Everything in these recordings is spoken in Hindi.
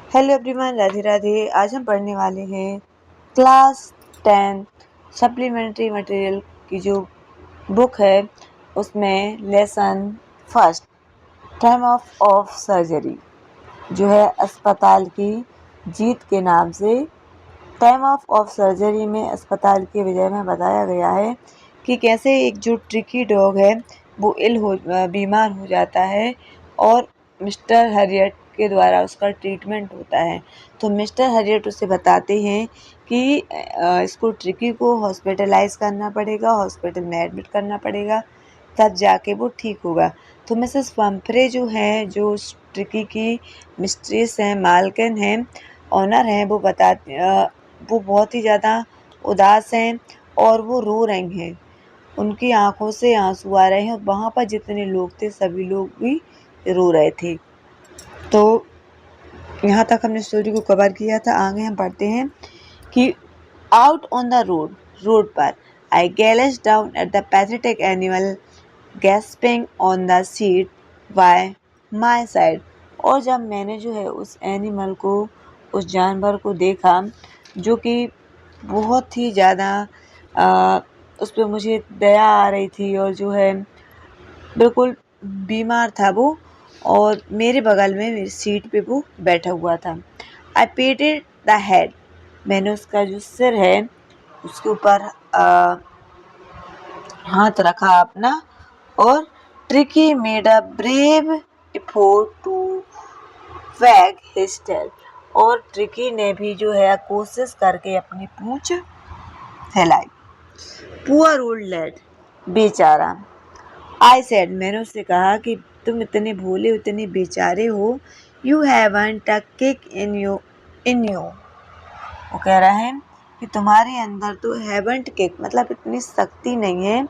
Hello everyone, Radhe Radhe. आज हम पढ़ने वाले हैं क्लास 10 सप्लीमेंट्री मटेरियल की जो बुक है उसमें lesson first time of surgery जो है अस्पताल की जीत के नाम से। टाइम ऑफ सर्जरी में अस्पताल के विजय में बताया गया है कि कैसे एक जो ट्रिकी डॉग है वो बीमार हो जाता है और मिस्टर हरियट के द्वारा उसका ट्रीटमेंट होता है। तो मिस्टर हरियट उसे बताते हैं कि इसको ट्रिकी को हॉस्पिटलाइज करना पड़ेगा, हॉस्पिटल में एडमिट करना पड़ेगा, तब जाके वो ठीक होगा। तो मिसेस पंफरे जो हैं, जो ट्रिकी की मिस्ट्रेस हैं, मालकिन हैं, ऑनर हैं, वो बहुत ही ज़्यादा उदास हैं और वो रो रही हैं। उनकी आंखों से आंसू आ रहे हैं और वहाँ पर जितने लोग थे सभी लोग भी रो रहे थे। तो यहाँ तक हमने स्टोरी को कवर किया था। आगे हम पढ़ते हैं कि आउट ऑन द रोड पर I glanced down at the pathetic animal gasping on the seat by my side. और जब मैंने जो है उस एनिमल को, उस जानवर को देखा जो कि बहुत ही ज़्यादा उस पर मुझे दया आ रही थी और जो है बिल्कुल बीमार था वो, और मेरे बगल में मेरी सीट पे वो बैठा हुआ था। आई पेटेड द हेड, मैंने उसका जो सिर है उसके ऊपर हाथ रखा अपना, और Tricky made a brave effort to wag his tail, और ट्रिकी ने भी जो है कोशिश करके अपनी पूंछ फैलाई। पुअर ओल्ड लैड, बेचारा। आई सेड, मैंने उससे कहा कि तुम इतने भोले, इतने बेचारे हो। You haven't a kick in you, वो कह रहा है कि तुम्हारे अंदर तो हैवंट किक मतलब इतनी शक्ति नहीं है।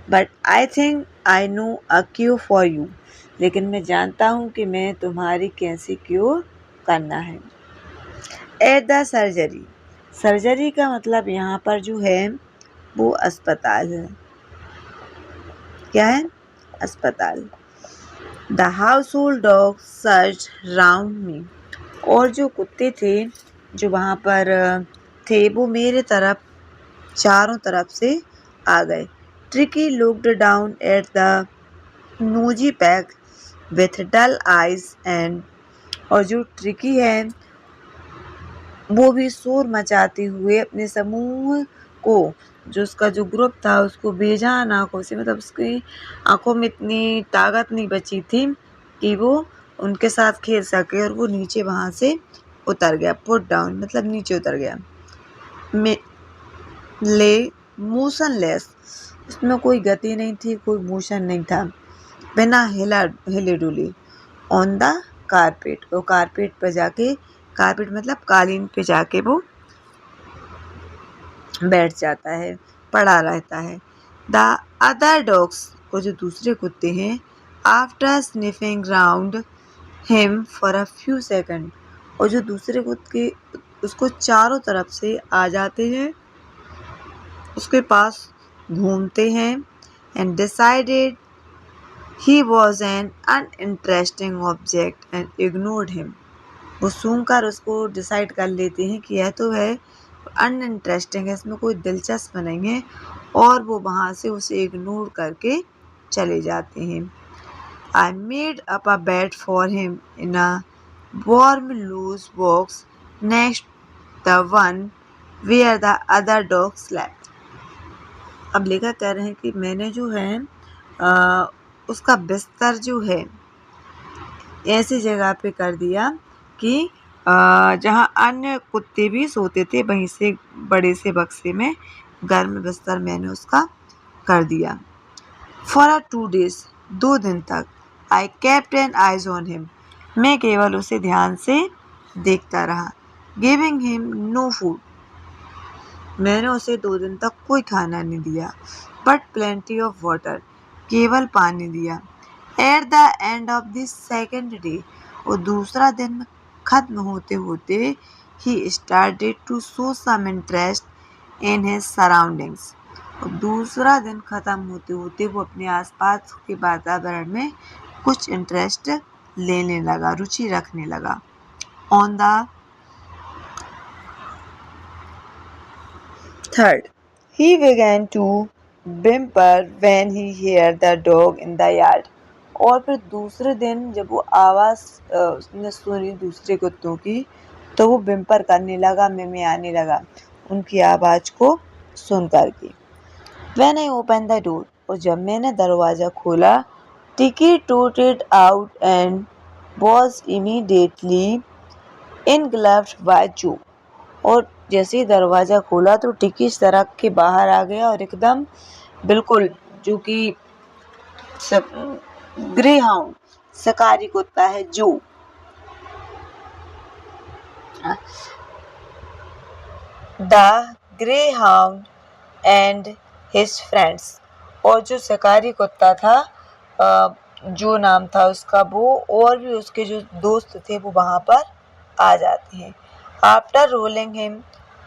But I think I know a cure for you, लेकिन मैं जानता हूँ कि मैं तुम्हारी कैसे क्योर करना है। एट द सर्जरी, सर्जरी का मतलब यहाँ पर जो है वो अस्पताल है। क्या है? अस्पताल। The household dog search round me, और जो कुत्ते थे जो वहाँ पर थे वो मेरे तरफ चारों तरफ से आ गए। Tricky looked down at the nosy pack with dull eyes and, और जो ट्रिकी है वो भी शोर मचाते हुए अपने समूह को, जो उसका जो ग्रुप था उसको बेजान आंखों से, मतलब उसकी आंखों में इतनी ताकत नहीं बची थी कि वो उनके साथ खेल सके, और वो नीचे वहाँ से उतर गया। पुट डाउन मतलब नीचे उतर गया। ले मोशनलेस, उसमें कोई गति नहीं थी, कोई मोशन नहीं था, बिना हिले डुले। ऑन द कारपेट, वो कारपेट पर जाके, कारपेट मतलब कालीन पे जाके वो बैठ जाता है, पड़ा रहता है। द अदर डॉग्स, को जो दूसरे कुत्ते हैं, after sniffing round him for a few second, और जो दूसरे कुत्ते उसको चारों तरफ से आ जाते हैं, उसके पास घूमते हैं, and decided he was an uninteresting object and ignored him. वो सूंघकर उसको डिसाइड कर लेते हैं कि यह तो है अनइंटरेस्टिंग है, इसमें कोई दिलचस्प नहीं है, और वो वहाँ से उसे इग्नोर करके चले जाते हैं। I made up a bed for him in a warm loose box next the one where the other dog slept. अब लेखक कह रहे हैं कि मैंने जो है उसका बिस्तर जो है ऐसी जगह पे कर दिया कि जहाँ अन्य कुत्ते भी सोते थे वहीं से बड़े से बक्से में गर्म बिस्तर मैंने उसका कर दिया। फॉर अ 2 days, 2 दिन तक। I kept an eyes on him, मैं केवल उसे ध्यान से देखता रहा। गिविंग हिम नो फूड, मैंने उसे 2 दिन तक कोई खाना नहीं दिया। बट प्लेंटी ऑफ वाटर, केवल पानी दिया। At the end of the second day, और दूसरा दिन खत्म होते होते, he started to show some interest in his surroundings, और दूसरा दिन खत्म होते होते वो अपने आसपास के वातावरण में कुछ इंटरेस्ट लेने लगा, रुचि रखने लगा। On the third, he began to whimper when he heard the dog in the yard. और फिर दूसरे दिन जब वो आवाज़ उसने सुनी दूसरे कुत्तों की, तो वो whimper करने लगा, मिमियाने लगा उनकी आवाज़ को सुन कर के। When I opened the door, और जब मैंने दरवाज़ा खोला, Tiki trotted out and was immediately engulfed by Joe. और जैसे ही दरवाज़ा खोला तो टिकी सड़क के बाहर आ गया और एकदम बिल्कुल जो कि ग्रे हाउंड शिकारी कुत्ता है जो the grey hound and his friends, और जो शिकारी कुत्ता था जो नाम था उसका, वो और भी उसके जो दोस्त थे वो वहाँ पर आ जाते हैं। After rolling him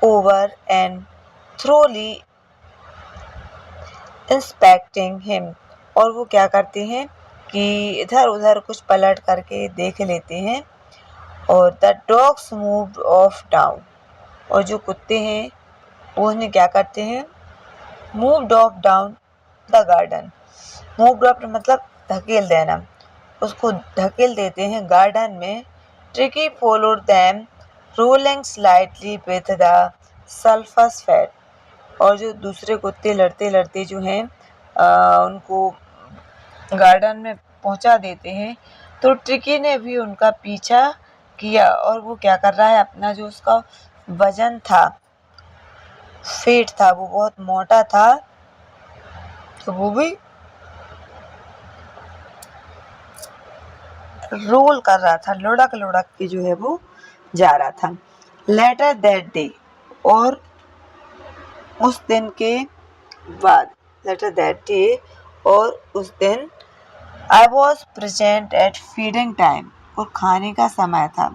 over and thoroughly inspecting him, और वो क्या करते हैं कि इधर उधर कुछ पलट करके देख लेते हैं। और the dogs moved off down, और जो कुत्ते हैं वो उन्हें क्या करते हैं, moved off down the garden. Moved off मतलब धकेल देना, उसको धकेल देते हैं गार्डन में। Tricki followed them rolling slightly with the surplus fat, और जो दूसरे कुत्ते लड़ते लड़ते जो हैं उनको गार्डन में पहुंचा देते हैं। तो ट्रिकी ने भी उनका पीछा किया, और वो क्या कर रहा है, अपना जो उसका वजन था, फेट था, वो बहुत मोटा था, तो वो भी रोल कर रहा था, लुढ़क लुढ़क के जो है वो जा रहा था। लेटर दैट डे, और उस दिन के बाद, लेटर दैट डे, और उस दिन I was present at feeding time, और खाने का समय था।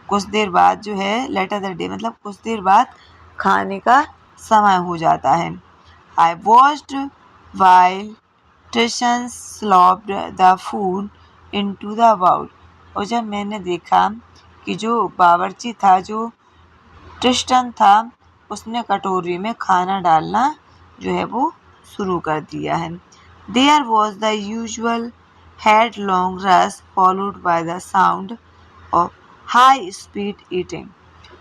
कुछ देर बाद जो है, लेटर दैट डे मतलब कुछ देर बाद खाने का समय हो जाता है। I watched while Tristan slopped the food into the bowl, और जब मैंने देखा कि जो बावर्ची था, जो ट्रिस्टन था, उसने कटोरी में खाना डालना जो है वो शुरू कर दिया है। There was the usual headlong rush followed by the sound of high speed eating,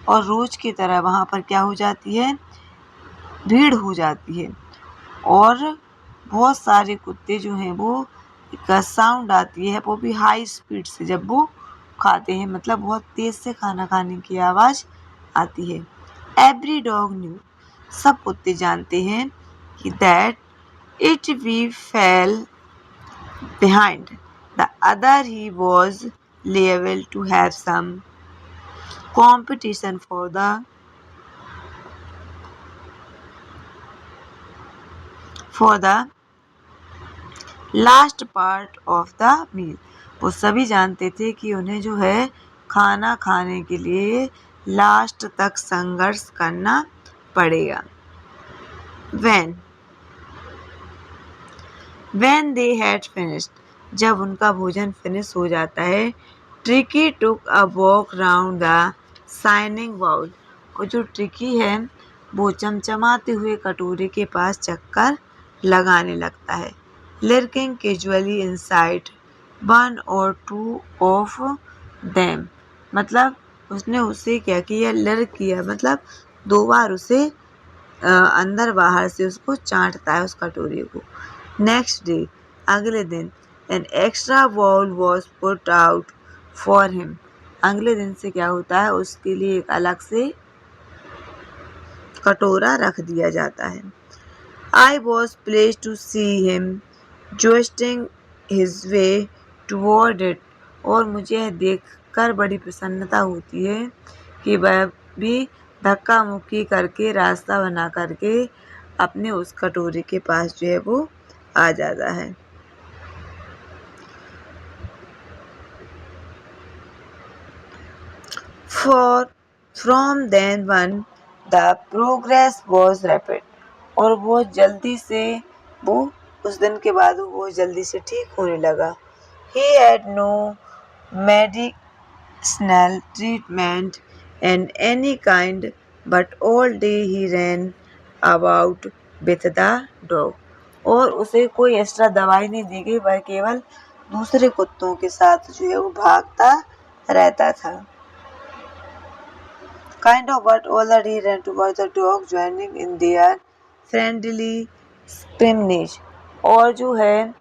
और रोज की तरह वहाँ पर क्या हो जाती है, भीड़ हो जाती है, और बहुत सारे कुत्ते जो हैं वो का साउंड आती है, वो भी हाई स्पीड से जब वो खाते हैं, मतलब बहुत तेज से खाना खाने की आवाज़ आती है। एवरी डॉग न्यू, सब कुत्ते जानते हैं कि that it we fell behind the other, he was liable to have some competition for the last part of the meal. वो सभी जानते थे कि उन्हें जो है खाना खाने के लिए लास्ट तक संघर्ष करना पड़ेगा। When they had finished, जब उनका भोजन फिनिश हो जाता है, Tricky took a walk round the shining bowl, और जो ट्रिकी है वो चमचमाते हुए कटोरे के पास चक्कर लगाने लगता है। लिर्किंग कैजुअली इनसाइड वन और टू ऑफ देम, मतलब उसने उसे क्या किया, लिर्क किया, मतलब दो बार उसे अंदर बाहर से उसको चाटता है उस कटोरे को। नेक्स्ट डे, अगले दिन, an extra bowl was put out for him, अगले दिन से क्या होता है, उसके लिए एक अलग से कटोरा रख दिया जाता है। I was pleased to see him jostling his way toward it, और मुझे देखकर बड़ी प्रसन्नता होती है कि वह भी धक्का मुक्की करके रास्ता बना करके अपने उस कटोरे के पास जो है वो आ जाता है। From then on the progress was rapid, और बहुत जल्दी से वो उस दिन के बाद वो बहुत जल्दी से ठीक होने लगा। He had no medicinal treatment and any kind, but all day he ran about with the dog. और उसे कोई एक्स्ट्रा दवाई नहीं दी गई, वह केवल दूसरे कुत्तों के साथ जो है वो भागता रहता था. Kind of but all the day ran towards the dog, joining in their friendly scrimmage. और जो है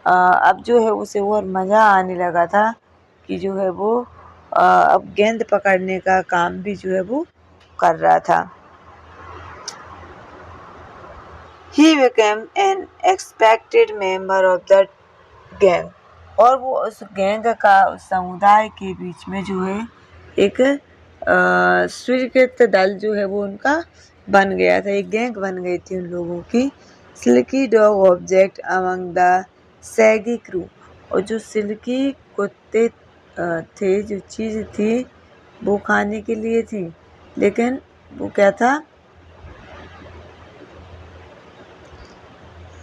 अब जो है उसे और मज़ा आने लगा था कि जो है वो अब गेंद पकड़ने का काम भी जो है वो कर रहा था. He became an expected member of the gang. और वो उस गैंग का उस समुदाय के बीच में जो है एक स्वीकृत दल जो है वो उनका बन गया था, एक गैंग बन गई थी उन लोगों की. Silky dog object among the shaggy crew. और जो सिल्की कुत्ते थे, जो चीज़ थी वो खाने के लिए थी, लेकिन वो क्या था,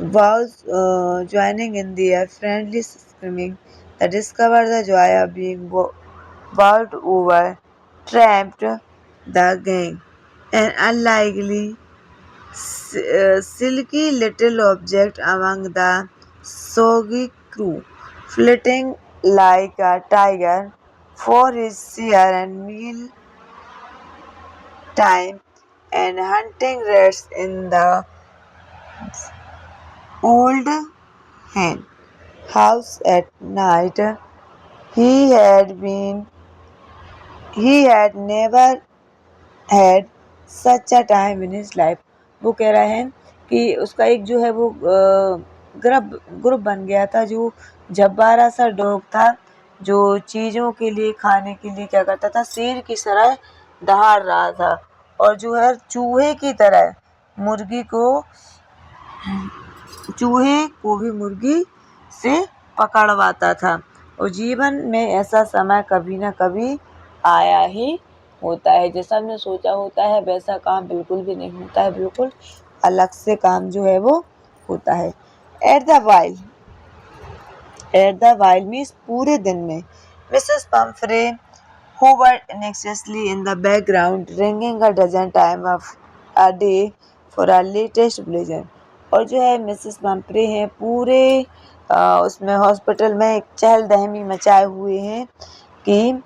was joining in their friendly screaming that discovered the joy of being bowled over, trapped the gang. An unlikely silky little object among the soggy crew, flitting like a tiger for his share and meal time, and hunting rats in the old hen house at night. He had never had such a time in his life. वो कह रहा है कि उसका एक जो है वो ग्रुप बन गया था, जो जब्बारा सा डॉग था, जो चीज़ों के लिए खाने के लिए क्या करता था, शेर की तरह दहाड़ रहा था, और जो है चूहे की तरह चूहे को भी मुर्गी से पकड़वाता था. और जीवन में ऐसा समय कभी ना कभी आया ही होता है. जैसा हमने सोचा होता है वैसा काम बिल्कुल भी नहीं होता है, बिल्कुल अलग से काम जो है वो होता है. एट द वाइल मीन्स पूरे दिन में. Mrs Pomfrey hovered anxiously in the background, ringing a dozen times a day for a latest pleasure. और जो है मिसेस पम्फ्रे हैं पूरे उसमें हॉस्पिटल में एक चहल दहमी मचाए हुए हैं कि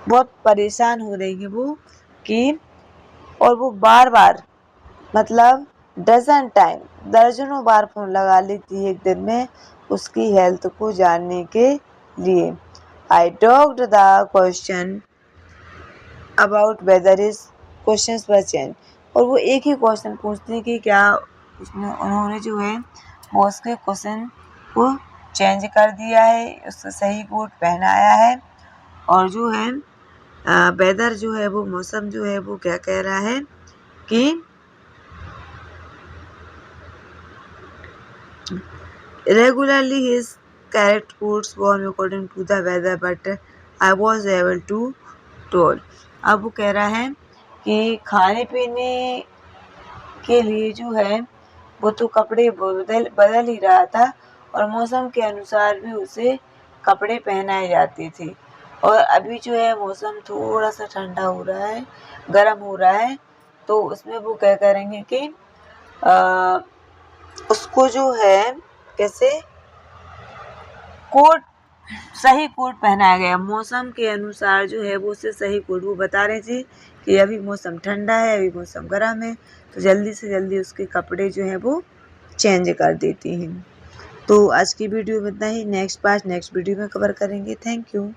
बहुत परेशान हो रही है वो कि, और वो बार बार मतलब दर्जनों बार फोन लगा लेती है एक दिन में उसकी हेल्थ को जानने के लिए. I dogged the question about whether his questions were changed. और वो एक ही क्वेश्चन पूछती है कि क्या उन्होंने जो है वो उसके क्वेश्चन को चेंज कर दिया है, उसका सही कोट पहनाया है. और जो है वेदर जो है वो मौसम जो है वो क्या कह रहा है कि regularly his carrot coats warm according to the weather, but I was able to told. अब वो कह रहा है कि खाने पीने के लिए जो है वो तो कपड़े बदल ही रहा था, और मौसम के अनुसार भी उसे कपड़े पहनाए जाते थे. और अभी जो है मौसम थोड़ा सा ठंडा हो रहा है, गर्म हो रहा है, तो उसमें वो क्या करेंगे कि उसको जो है कैसे सही कोट पहनाया गया. मौसम के अनुसार जो है वो उसे सही कोट, वो बता रही थी कि अभी मौसम ठंडा है, अभी मौसम गर्म है, तो जल्दी से जल्दी उसके कपड़े जो हैं वो चेंज कर देती हैं. तो आज की वीडियो में इतना ही. नेक्स्ट वीडियो में कवर करेंगे. Thank you.